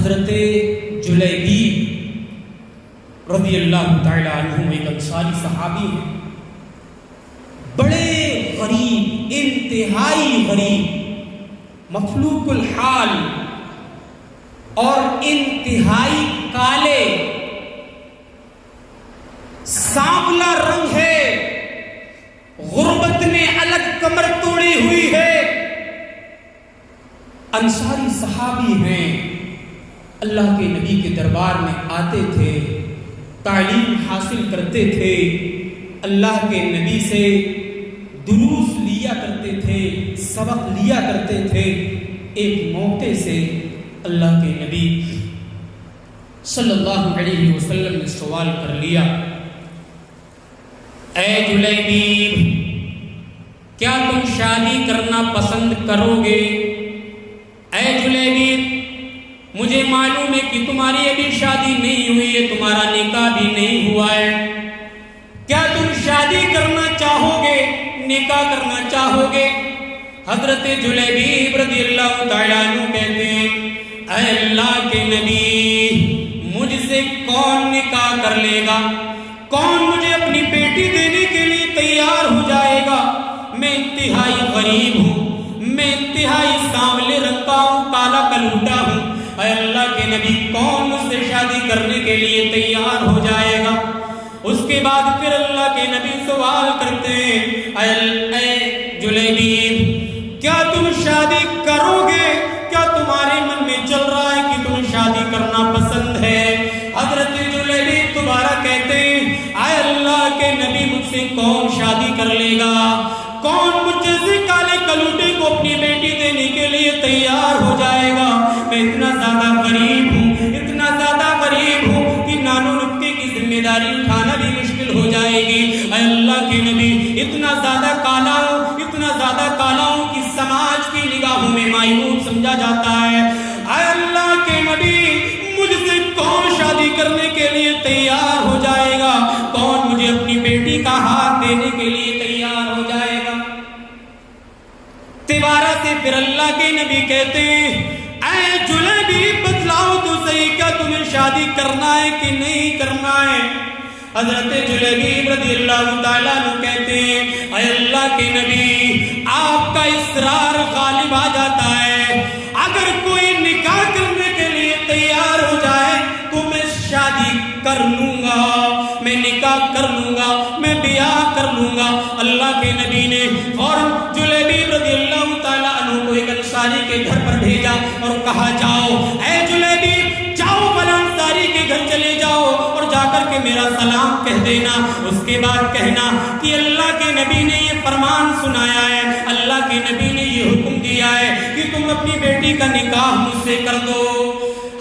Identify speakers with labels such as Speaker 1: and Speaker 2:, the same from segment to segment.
Speaker 1: حضرت جلیبیب رضی اللہ تعالی عنہ ایک انصاری صحابی ہیں، بڑے غریب، انتہائی غریب، مفلوق الحال اور انتہائی کالے، سانولا رنگ ہے، غربت نے الگ کمر توڑی ہوئی ہے، انصاری صحابی ہیں، اللہ کے نبی کے دربار میں آتے تھے، تعلیم حاصل کرتے تھے، اللہ کے نبی سے دروس لیا کرتے تھے، سبق لیا کرتے تھے۔ ایک موقع سے اللہ کے نبی صلی اللہ علیہ وسلم نے سوال کر لیا، اے جلیبیب، کیا تم شادی کرنا پسند کرو گے؟ اے جلیبیب، مجھے معلوم ہے کہ تمہاری ابھی شادی نہیں ہوئی ہے، تمہارا نکاح بھی نہیں ہوا ہے، کیا تم شادی کرنا چاہو گے، نکاح کرنا چاہو گے؟ حضرت جلیبیب رضی اللہ تعالیٰ عنہ کہتے ہیں، اے اللہ کے نبی، مجھ سے کون نکاح کر لے گا؟ کون مجھے اپنی بیٹی دینے کے لیے تیار ہو جائے گا؟ میں انتہائی غریب ہوں، میں انتہائی سانولے رنگ کا ہوں، کالا کلوٹا ہوں، اے اللہ کے نبی کون مجھ سے شادی کرنے کے لیے تیار ہو جائے گا؟ اس کے بعد پھر اللہ کے نبی سوال کرتے ہیں، اے جلیبیب، کیا تم شادی کرو گے؟ کیا تمہارے من میں چل رہا ہے کہ تم شادی کرنا پسند ہے؟ حضرت جلیبیب دوبارہ کہتے ہیں، اے اللہ کے نبی، مجھ سے کون شادی کر لے گا؟ کون مجھ جیسے کالے کلوٹے کو اپنی بیٹی دینے کے لیے تیار ہو جائے گا؟ میں اتنا زیادہ غریب ہوں، اتنا زیادہ غریب ہوں کہ نانو نکتے کی ذمہ داری اٹھانا بھی مشکل ہو جائے گی۔ اے اللہ کے نبی، اتنا زیادہ کالا ہوں، اتنا زیادہ کالا ہوں کہ سماج کی نگاہوں میں معیوب سمجھا جاتا ہے۔ اے اللہ کے نبی، مجھ سے کون شادی کرنے کے لیے تیار ہو جائے گا؟ کون مجھے اپنی بیٹی کا ہاتھ دینے کے لیے تیار ہو جائے گا؟ تیبارہ سے پھر اللہ کے نبی کہتے ہیں، اے جلیبیب، بتلاؤ تو صحیح، کیا تمہیں شادی کرنا ہے کہ نہیں کرنا ہے؟ حضرت جلیبیب رضی اللہ تعالیٰ عنہ کہتے ہیں، اے اللہ کے نبی، آپ کا اصرار غالب آ جاتا ہے، اگر کوئی نکاح کرنے کے لیے تیار ہو جائے تو میں شادی کر لوں گا، میں نکاح کر لوں گا، میں بیاہ کر لوں گا۔ اللہ کے نبی نے فوراً جلیبیب رضی اللہ تعالیٰ عنہ کو ایک انصاری کے گھر پر بھیجا اور کہا، جاؤ اے جلیبیب، جاؤ فلاں انصاری کے گھر چلے جاؤ اور جا کر کے میرا سلام کہہ دینا، اس کے بعد کہنا کہ اللہ کے نبی نے یہ فرمان سنایا ہے، اللہ کے نبی نے یہ حکم دیا ہے کہ تم اپنی بیٹی کا نکاح مجھ سے کر دو۔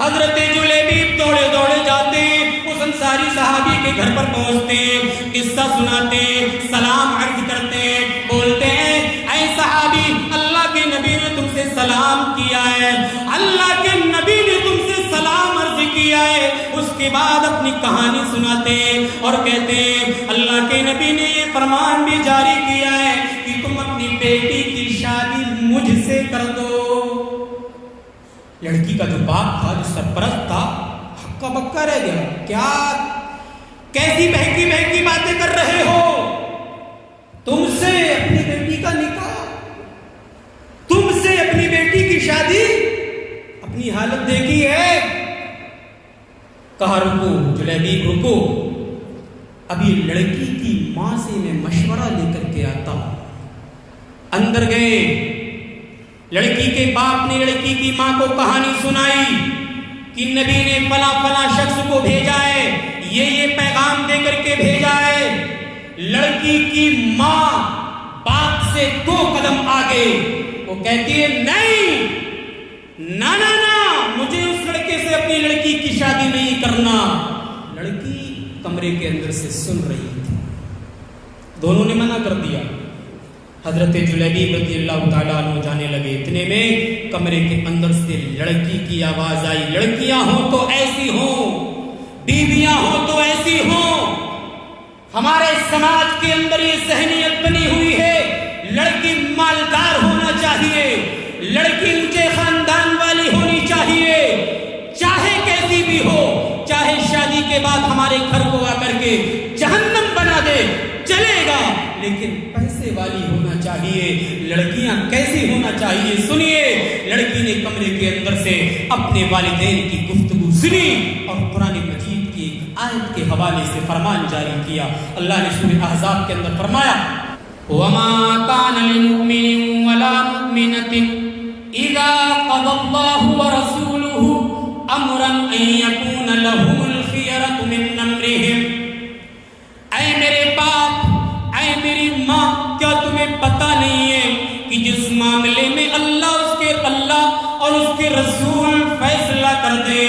Speaker 1: حضرت جلیبیب دوڑے دوڑے جاتے ہیں، اس انصاری صحابی کے گھر پر پہنچتے ہیں، قصہ سناتے ہیں، سلام عرض کرتے ہیں، بولتے ہیں، اے صحابی، اللہ کے نبی نے تم سے سلام کیا ہے، اللہ کے نبی نے تم سے سلام عرض کیا ہے۔ اس کے بعد اپنی کہانی سناتے ہیں اور کہتے ہیں، اللہ کے نبی نے یہ فرمان بھی جاری کیا ہے کہ تم اپنی بیٹی کی شادی مجھ سے کر دو۔ لڑکی کا جو باپ تھا، جو سرپرست تھا، ہکا بکا رہ گیا، کیا کیسی بہکی بہکی باتیں کر رہے ہو؟ تم سے اپنی بیٹی کا نکاح، تم سے اپنی بیٹی کی شادی؟ اپنی حالت دیکھی ہے؟ کہا رکو جلیبیب رکو، ابھی لڑکی کی ماں سے میں مشورہ لے کر کے آتا ہوں۔ اندر گئے، لڑکی کے باپ نے لڑکی کی ماں کو کہانی سنائی کہ نبی نے فلاں فلاں شخص کو بھیجا ہے، یہ پیغام دے کر کے بھیجا ہے۔ لڑکی کی ماں باپ سے 2 قدم آگے، وہ کہتی ہے، نہیں، نا نا نا، مجھے اس لڑکے سے اپنی لڑکی کی شادی نہیں کرنا۔ لڑکی کمرے کے اندر سے سن رہی تھی، دونوں نے منع کر دیا۔ حضرت جلیبیب رضی اللہ تعالیٰ عنہ جانے لگے، اتنے میں کمرے کے اندر سے لڑکی کی آواز آئی، لڑکیاں ہوں تو ایسی ہوں، بیویاں ہوں تو ایسی ہوں۔ ہمارے سماج کے اندر یہ ذہنیت بنی ہوئی ہے، لڑکی مالدار ہونا چاہیے، لڑکی اونچے خاندان والی ہونی چاہیے، چاہے شادی کے بعد ہمارے گھر کو آ کر کے جہنم بنا دے چلے گا، لیکن پیسے والی ہونا چاہیے۔ لڑکیاں کیسی ہونا چاہیے سنیے۔ لڑکی نے کمرے کے اندر سے اپنے والدین کی گفتگو سنی اور قرآن مجید کی ایک آیت کے حوالے سے فرمان جاری کیا۔ اللہ نے سورہ احزاب کے اندر فرمایا وَمَا كَانَ لِمُؤْمِنٍ وَلَا مُؤْمِنَةٍ إِذَا قَضَى اللَّهُ وَرَسُولُهُ أَمْرًا أَن يَكُونَ لَهُمُ الْخِيَرَةُ مِنْ أَمْرِهِمْ۔ اے میرے باپ، اے میری ماں، کیا تمہیں پتہ نہیں ہے کہ جس معاملے میں اللہ اور اس کے رسول فیصلہ کر دے،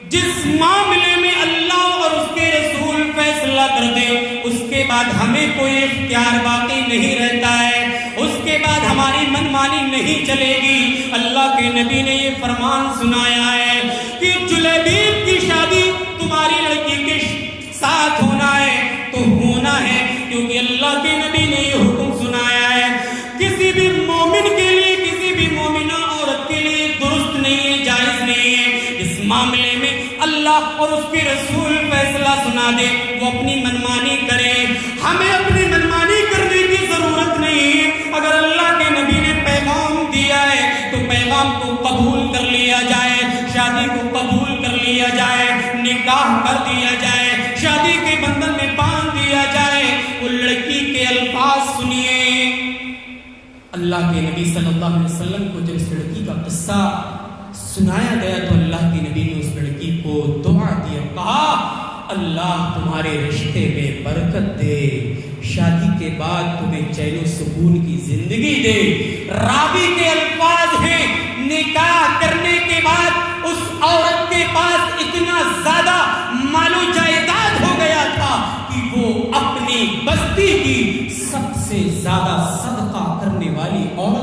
Speaker 1: جس معاملے میں اللہ اور اس کے رسول فیصلہ کر دے، اس کے بعد ہمیں کوئی اختیار باقی نہیں رہتا ہے، اس کے بعد ہماری منمانی نہیں چلے گی۔ اللہ کے نبی نے یہ فرمان سنایا ہے کہ جلیبیب کی شادی تمہاری لڑکی کے ساتھ ہونا ہے تو ہونا ہے، کیونکہ اللہ کے نبی نے یہ حکم سنایا ہے۔ کسی بھی مومن کے لیے، کسی بھی مومنہ عورت کے لیے درست نہیں ہے، جائز نہیں ہے اس معاملے میں اللہ اور اس کے رسول فیصلہ سنا دے وہ اپنی منمانی کرے۔ ہمیں اپنی منمانی کرنے کی ضرورت نہیں ہے۔ اگر اللہ کے نبی نے پیغام دیا ہے تو پیغام کو قبول کر لیا جائے، شادی کو قبول کر لیا جائے، نکاح کر دیا جائے، شادی کے بندھن میں باندھ دیا جائے۔ وہ لڑکی کے الفاظ سنیے۔ اللہ کے نبی صلی اللہ علیہ وسلم کو جب اس لڑکی کا قصہ سنایا گیا تو اللہ کے نبی نے اس لڑکی کو دعا دی اور کہا اللہ تمہارے رشتے میں برکت دے، شادی کے بعد تمہیں چین و سکون کی زندگی دے۔ راوی کے الفاظ ہیں نکاح کرنے کے بعد اس عورت کے پاس اتنا زیادہ مال و جائیداد ہو گیا تھا کہ وہ اپنی بستی کی سب سے زیادہ صدقہ کرنے والی عورت